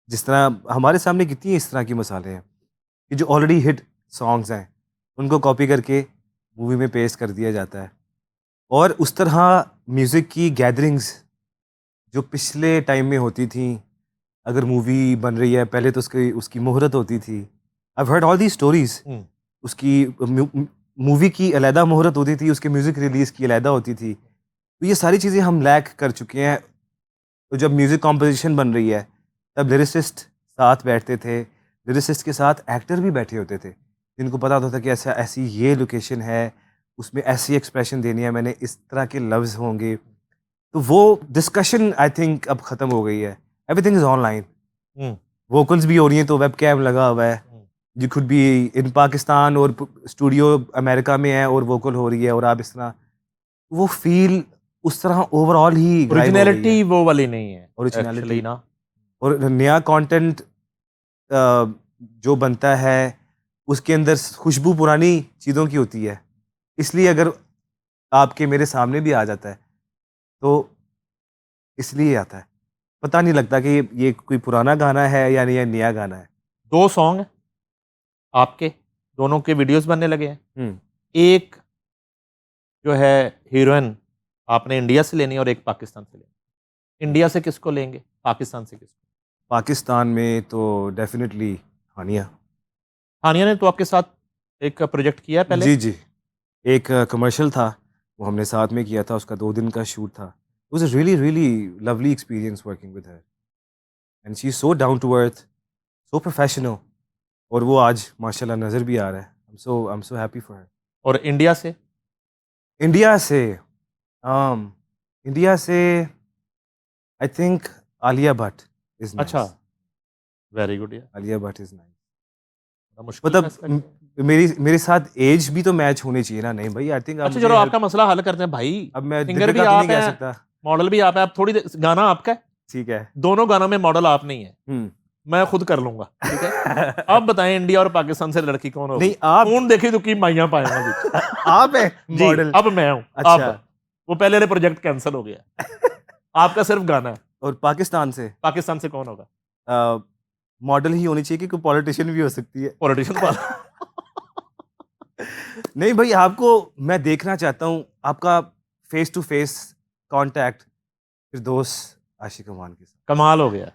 जिस तरह हमारे सामने कितनी इस तरह की मिसालें हैं कि जो ऑलरेडी हिट सॉन्ग्स हैं उनको कॉपी करके मूवी में पेश कर दिया जाता है। और उस तरह म्यूज़िक की गैदरिंग्स जो पिछले टाइम में होती थी, अगर मूवी बन रही है पहले तो उसकी उसकी मुहूर्त होती थी। I heard all the stories. उसकी मूवी की अलहदा मुहूर्त होती थी, उसके म्यूज़िक रिलीज़ की अलहदा होती थी। तो ये सारी चीज़ें हम लैक कर चुके हैं। तो जब म्यूज़िक कॉम्पोजिशन बन रही है तब लिरिसिस्ट साथ बैठते थे, लिरिसिस्ट के साथ एक्टर भी बैठे होते थे जिनको पता होता था कि ऐसा ऐसी ये लोकेशन है, उसमें ऐसी एक्सप्रेशन देनी है, मैंने इस तरह के लफ्ज़ होंगे। तो वो डिस्कशन आई थिंक अब ख़त्म हो गई है। Everything is online. वोकल्स भी हो रही हैं तो वेब कैम लगा हुआ है। You could be in Pakistan और स्टूडियो अमेरिका में है और वोकल हो रही है और आप इस तरह वो फील उस तरह ओवरऑल ही गायब हो गई ओरिजिनलिटी है। वो वाली नहीं है ओरिजिनलिटी एक्चुअली ना। और नया कंटेंट जो बनता है उसके अंदर खुशबू पुरानी चीज़ों की होती है। इसलिए अगर आपके मेरे सामने भी आ जाता है तो इसलिए आता है। पता नहीं लगता कि ये कोई पुराना गाना है या ये नया गाना है। 2 सॉन्ग हैं आपके, दोनों के वीडियोस बनने लगे हैं। हम्म एक जो है हीरोइन आपने इंडिया से लेनी है और एक पाकिस्तान से लेनी। इंडिया से किसको लेंगे, पाकिस्तान से किसको? पाकिस्तान में तो डेफिनेटली हानिया। हानिया ने तो आपके साथ एक प्रोजेक्ट किया है पहले। जी जी, एक कमर्शियल था वो हमने साथ में किया था, उसका 2 दिन का शूट था। It was a really really lovely experience working with her and she is so down to earth, so professional. और वो आज माशाल्लाह नज़र भी आ रहा है। I am so happy for her. और इंडिया से? इंडिया से इंडिया से I think Alia Bhatt is अच्छा, नाइस। वेरी गुड यार। Alia Bhatt is nice. बड़ा मुश्किल मतलब फैसला किया। मेरी मेरे साथ एज भी तो मैच होनी चाहिए ना। नहीं भाई, आई थिंक आप अच्छा मुझे चलो हेल्प। आपका मसला हल करते हैं भाई। अब मैं सिंगर भी दीपिका तो नहीं आप कह हैं, सकता। मॉडल भी आप हैं। आप थोड़ी गाना आपका है, ठीक है। दोनों गानों में मॉडल आप नहीं है, हम्म मैं खुद कर लूंगा, ठीक है। आप बताएं इंडिया और पाकिस्तान से लड़की कौन होगी? नहीं आप कौन देखी तो की माइया पाएगा जी। आप है जी मॉडल। अब मैं हूं। अब अच्छा। वो पहले वाले प्रोजेक्ट कैंसिल हो गया, आपका सिर्फ गाना है। और पाकिस्तान से पाकिस्तान से कौन होगा? मॉडल ही होनी चाहिए कि कोई पॉलिटिशियन भी हो सकती है। पॉलिटिशियन वाला। नहीं भाई, आपको मैं देखना चाहता हूँ आपका फेस टू फेस कांटेक्ट फिरदौस आशिक अमान के साथ। कमाल हो गया,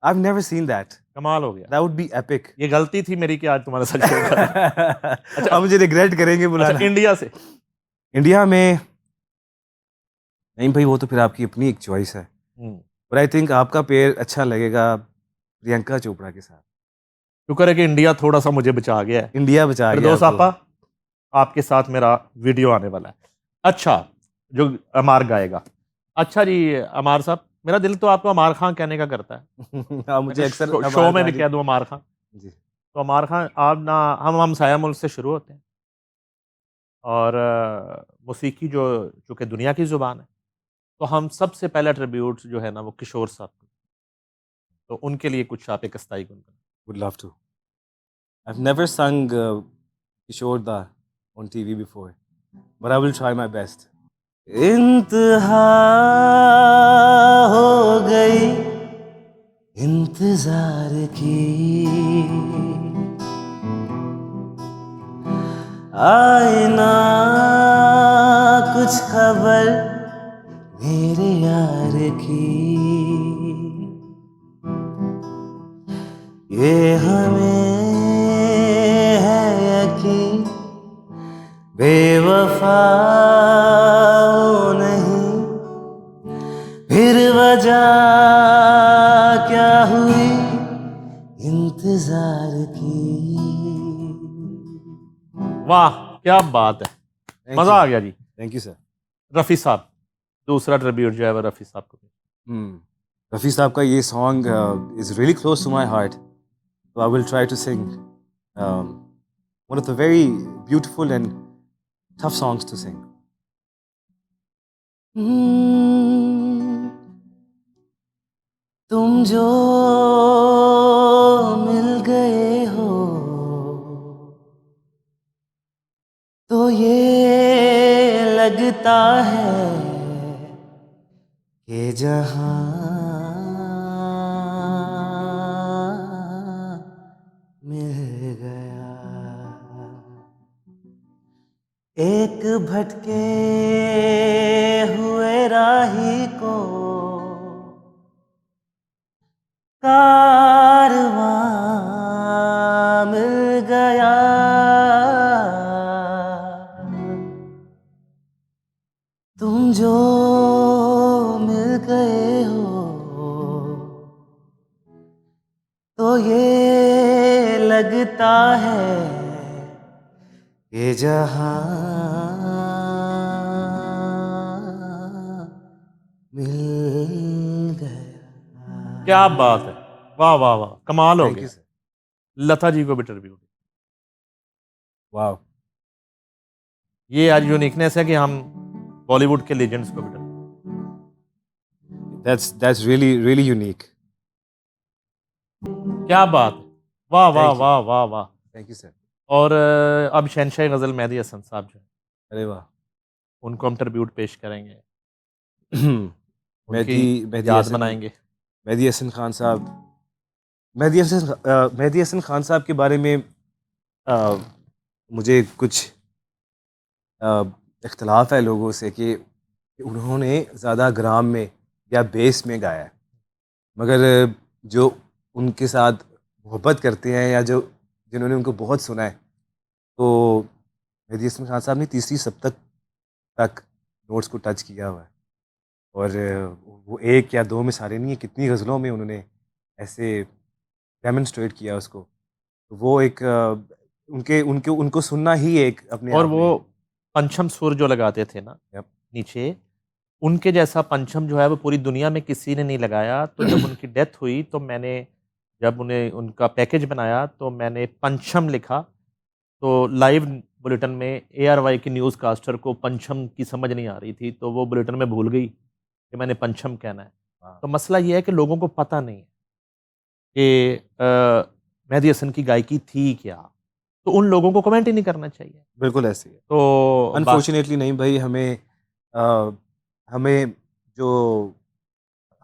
I've never seen that. कमाल हो गया। That would be epic. ये गलती थी मेरी कि आज तुम्हारे साथ शो कर। अब मुझे रिग्रेट करेंगे अच्छा बुलाना। इंडिया से? इंडिया में नहीं भाई, वो तो फिर आपकी अपनी एक चॉइस है। पर आई थिंक आपका पेयर अच्छा लगेगा प्रियंका चोपड़ा के साथ। शुक्र है कि इंडिया थोड़ा सा मुझे बचा गया है। इंडिया बचा गया फिरदौस आपको। आपा, आपके साथ मेरा वीडियो आने वाला है। अच्छा, जो अमार गाएगा। अच्छा जी अमार साहब, मेरा दिल तो आपको अमार खान कहने का करता है। हाँ, मुझे अक्सर शो में भी कह दूं अमार खान। जी। तो अमार खान, आप ना, हम हमसाया मुल्क से शुरू होते हैं और मौसीकी जो चूँकि दुनिया की ज़ुबान है, तो हम सबसे पहला ट्रिब्यूट जो है ना वो किशोर साहब को। तो उनके लिए कुछ आप एक अस्थाई गुनगुनाएं। Would love to. I've never sung Kishore Da on TV before, but I will try my best. इंतहा हो गई इंतजार की, आईना कुछ खबर मेरे यार की, ये हमें है यकीन बेवफा वो नहीं, फिर वजह क्या हुई इंतजार की। वाह क्या बात है, Thank मज़ा you. आ गया जी। Thank you, sir. रफ़ी साहब, दूसरा ट्रिब्यूट जो है वो रफ़ी साहब को। रफ़ी साहब का ये song is really close to my heart, so I will try to sing one of the very beautiful and tough songs to sing. तुम जो मिल गए हो तो ये लगता है कि जहां मिल गया। एक भटके कारवां मिल गया, तुम जो मिल गए हो तो ये लगता है ये जहां मिल गया। क्या बात है, वाह वाह वाह, कमाल हो थैंक यू गया। सर। लता जी को भी ट्रिब्यूट। वाह, ये आज यूनिकनेस है कि हम बॉलीवुड के लेजेंड्स को भी tribute. That's really really unique. क्या बात है, वाह वाह Thank you. वाह वाह वाह। Thank you sir. और अब शहनशाह गजल मेहदी हसन साहब जो है, अरे वाह। उनको हम ट्रिब्यूट पेश करेंगे, उनकी मेहदी मेहदी याद हसन मनाएंगे। मेहदी हसन खान साहब मेहदी हसन खान साहब के बारे में मुझे कुछ इख्तलाफ है लोगों से कि उन्होंने ज़्यादा ग्राम में या बेस में गाया है, मगर जो उनके साथ मोहब्बत करते हैं या जो जिन्होंने उनको बहुत सुना है, तो मेहदी हसन खान साहब ने तीसरी सप्तक तक नोट्स को टच किया हुआ है। और वो एक या दो में सारे नहीं है, कितनी गज़लों में उन्होंने ऐसे डेमोन्स्ट्रेट किया उसको। तो वो एक उनके उनके उनको सुनना ही एक अपने और आप वो में। पंचम सुर जो लगाते थे ना Yep. नीचे, उनके जैसा पंचम जो है वो पूरी दुनिया में किसी ने नहीं लगाया। तो जब उनकी डेथ हुई तो मैंने जब उन्हें उनका पैकेज बनाया तो मैंने पंचम लिखा। तो लाइव बुलेटिन में ARY की न्यूज़ कास्टर को पंचम की समझ नहीं आ रही थी, तो वो बुलेटिन में भूल गई कि मैंने पंचम कहना है। हाँ, तो मसला ये है कि लोगों को पता नहीं है कि मेहदी हसन की गायकी थी क्या, तो उन लोगों को कमेंट ही नहीं करना चाहिए। बिल्कुल ऐसे ही है। तो अनफॉर्चुनेटली नहीं भाई, हमें जो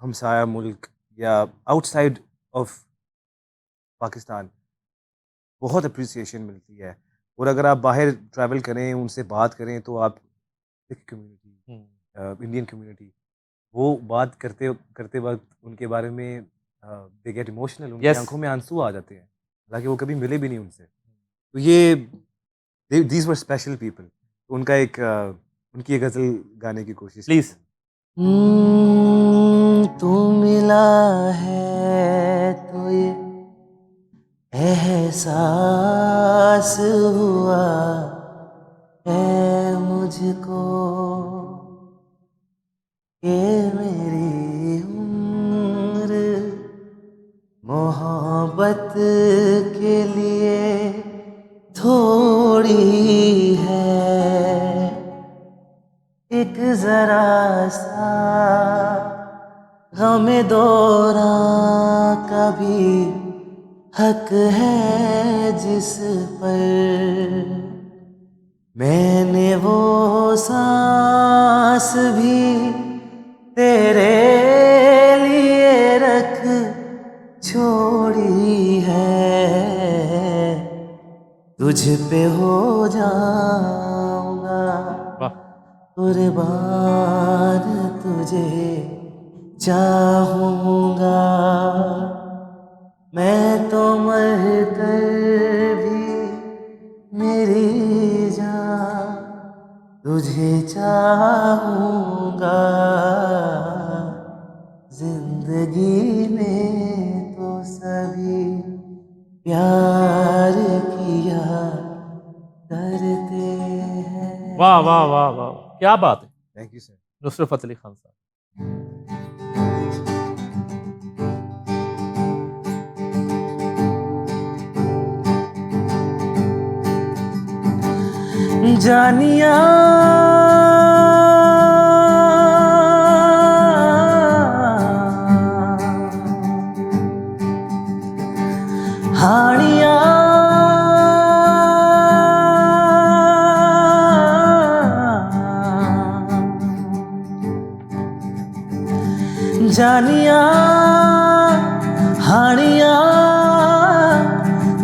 हमसाया मुल्क या आउटसाइड ऑफ पाकिस्तान बहुत अप्रिसिएशन मिलती है। और अगर आप बाहर ट्रैवल करें, उनसे बात करें, तो आप सिख कम्युनिटी, इंडियन कम्युनिटी, वो बात करते करते वक्त उनके बारे में दे गेट इमोशनल, उनकी यस, आंखों में आंसू आ जाते हैं, हालांकि वो कभी मिले भी नहीं उनसे। तो ये दीज वर स्पेशल पीपल। उनका एक उनकी एक गज़ल गाने की कोशिश प्लीज। की। तू मिला है तो ये एहसास हुआ है मुझको कि मेरी उम्र मोहब्बत के लिए थोड़ी है। एक जरा सा गम दोरा का भी हक है जिस पर मैंने वो सांस भी तेरे लिए रख छोड़ी है। तुझ पे हो जाऊंगा वाह, कुर्बान, तुझे चाहूंगा मैं तो मर कर भी, मेरी जान तुझे चाहूंगा। जिंदगी में तो सभी प्यार किया करते हैं। वाह वाह वाह वाह वाह, क्या बात है। Thank you sir. Nusrat Fateh Ali Khan साहब। जानिया हाड़िया जानिया हाड़िया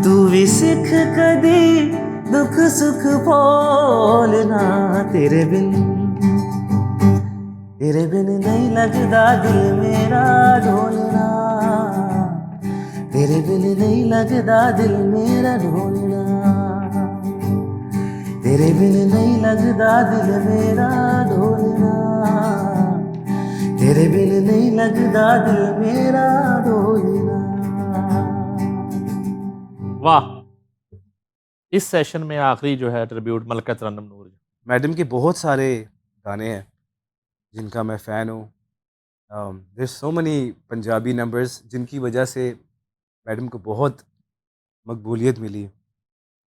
तू भी सिख कदी दुख सुख बोलना। तेरे बिन नहीं लगदा दिल मेरा ढोलना। तेरे बिन नहीं लगदा दिल मेरा ढोलना, तेरे बिन नहीं लगदा दिल मेरा ढोलना, तेरे बिन नहीं लगदा दिल मेरा ढोलना। वाह, इस सेशन में आखिरी जो है ट्रिब्यूट मलका तरन्नुम नूर। मैडम के बहुत सारे गाने हैं जिनका मैं फ़ैन हूँ। There so many Punjabi numbers जिनकी वजह से मैडम को बहुत मकबूलियत मिली,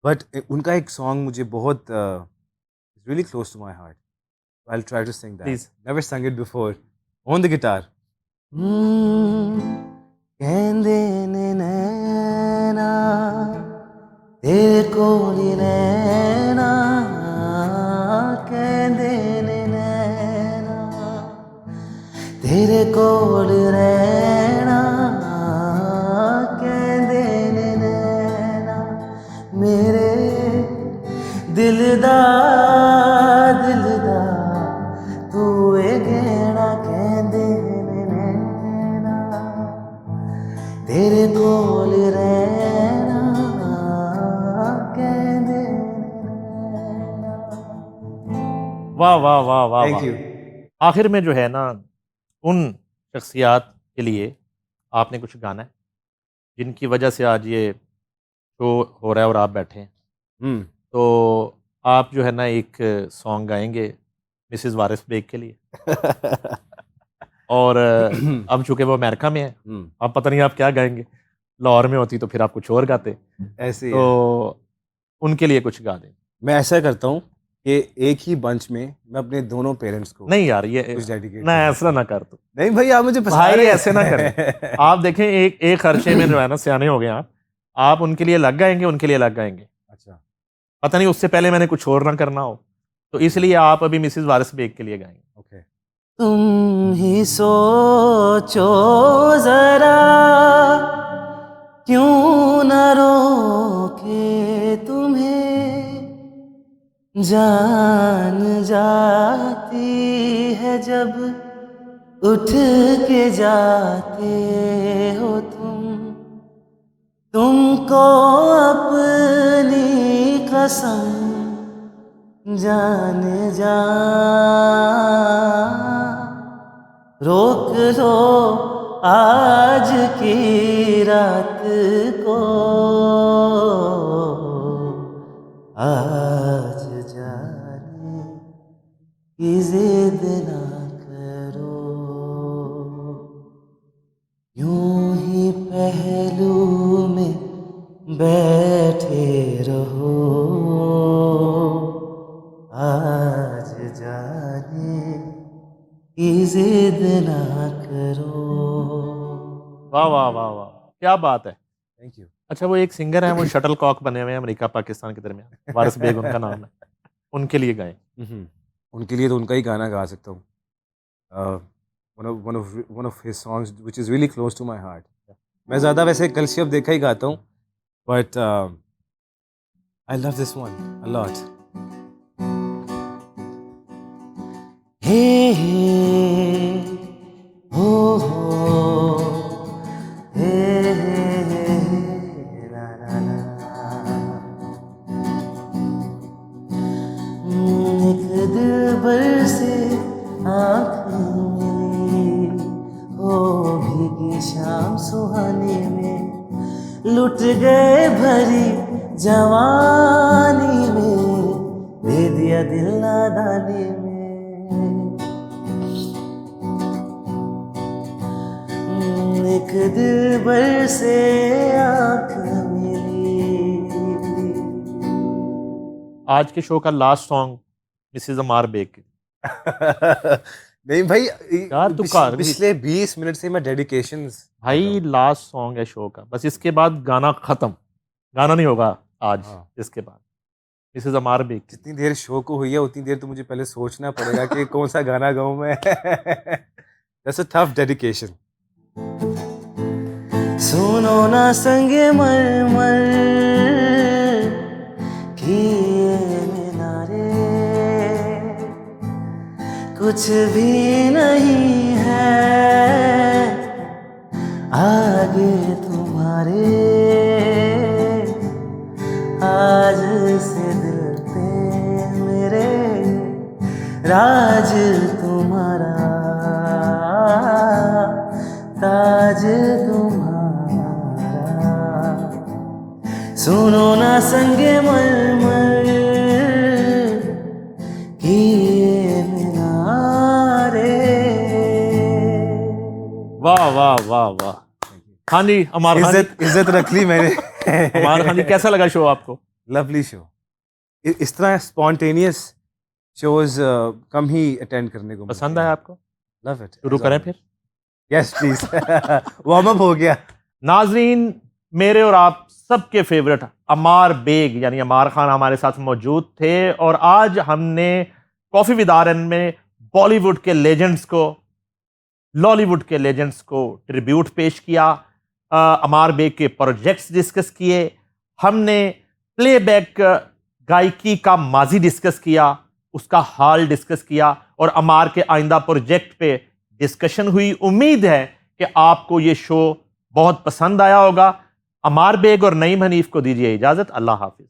बट उनका एक सॉन्ग मुझे बहुत really close to my heart. I will try to sing that. Please. Never sung it before on the guitar. कहंदे ने नैना तेरे कोल ही रहना, कहंदे ने नैना तेरे कोल रहना, कहंदे ने नैना मेरे दिल दा तू ए गहना, कहंदे ने नैना तेरे कोल रहना, कहंदे ने नैना। वाह वाह वाह वाह थैंक वाह। यू। आखिर में जो है ना, उन शख्सियात के लिए आपने कुछ गाना है जिनकी वजह से आज ये शो हो रहा है और आप बैठे हैं, हम्म तो आप जो है ना एक सॉन्ग गाएंगे मिसेस वारिस बेग के लिए। और अब चूंकि वो अमेरिका में है, अब पता नहीं आप क्या गाएंगे। लाहौर में होती तो फिर आप कुछ और गाते, ऐसे ही तो है। उनके लिए कुछ गा दें। मैं ऐसा करता हूँ कि एक ही बंच में मैं अपने दोनों पेरेंट्स को नहीं यार, ये कुछ डेडिकेट ना ऐसा ना कर तू नहीं भाई, आप मुझे फंसा भाई, रहे हैं। ऐसे ना करें। आप देखें, एक खर्चे में जो है ना सियाने हो गए आप उनके लिए लग गाएंगे, उनके लिए लग गाएंगे। अच्छा, पता नहीं उससे पहले मैंने कुछ और ना करना हो, तो इसलिए आप अभी मिसेस वारिस बेग के लिए गाएंगे। ओके। तुम ही सोचो जरा क्यों न रोके तुम्हें, जान जाती है जब उठ के जाते हो तुमको अपनी कसम जान जा, रोक लो आज की रात को, आज जाने की जिद ना करो, यूं ही पहलू में बैठे रहो, आज जाने की जिद ना करो। वाह वाह वाह वाह, क्या बात है। Thank you. अच्छा, वो एक सिंगर है, वो शटल कॉक बने हुए हैं अमेरिका पाकिस्तान के दरमियान, वारिस बेग उनका नाम है, उनके लिए गाएं। उनके लिए तो उनका ही गाना गा सकता हूँ। One of his songs which is really close to my heart. मैं ज़्यादा वैसे कलशियप देखा ही गाता हूँ, but I love this one a lot. हे हो हे ला ला ला। एक दिलबर से आँख मिली हो भीगी शाम सुहाने में, लुट गए भरी जवानी में, दे दिया दिल नादानी में। एक दिलबर से आँख मिली। आज के शो का लास्ट सॉन्ग मिसेस अमार बेग के। नहीं भाई, यार तू कर पिछले 20 मिनट से मैं डेडिकेशंस भाई, लास्ट सॉन्ग है शो का, बस इसके बाद गाना खत्म, गाना नहीं होगा आज। हाँ। इसके बाद मिसेस अमार बेग। जितनी देर शो को हुई है उतनी देर तो मुझे पहले सोचना पड़ेगा कि कौन सा गाना गाऊं मैं। That's a tough dedication. सुनो ना संगे मरमर की ये मीनारे, कुछ भी नहीं है आगे तुम्हारे आज से दिल पे मेरे राज तुम्हारा ताज तुम्हारा सुनो ना संगे मरमर की ये मीनारे। वाह वाह वाह वाह। हाँ जी अमार खान, इज्जत रख ली मैंने। अमार खान जी, कैसा लगा शो आपको? Lovely show. इस तरह स्पॉन्टेनियस शोज कम ही अटेंड करने को पसंद मिलते आया हैं। आपको? Love it. शुरू करें फिर? Yes please. वार्म अप हो गया। नाजरीन, मेरे और आप सबके फेवरेट अमार बेग यानी अमार खान हमारे साथ मौजूद थे और आज हमने कॉफी विद आरएन में बॉलीवुड के लेजेंड्स को, लॉलीवुड के लेजेंड्स को ट्रिब्यूट पेश किया। अमार बेग के प्रोजेक्ट्स डिस्कस किए, हमने प्लेबैक गायकी का माजी डिस्कस किया, उसका हाल डिस्कस किया और अमार के आइंदा प्रोजेक्ट पे डिस्कशन हुई। उम्मीद है कि आपको ये शो बहुत पसंद आया होगा। अमार बेग और नईम हनीफ को दीजिए इजाजत। अल्लाह हाफिज।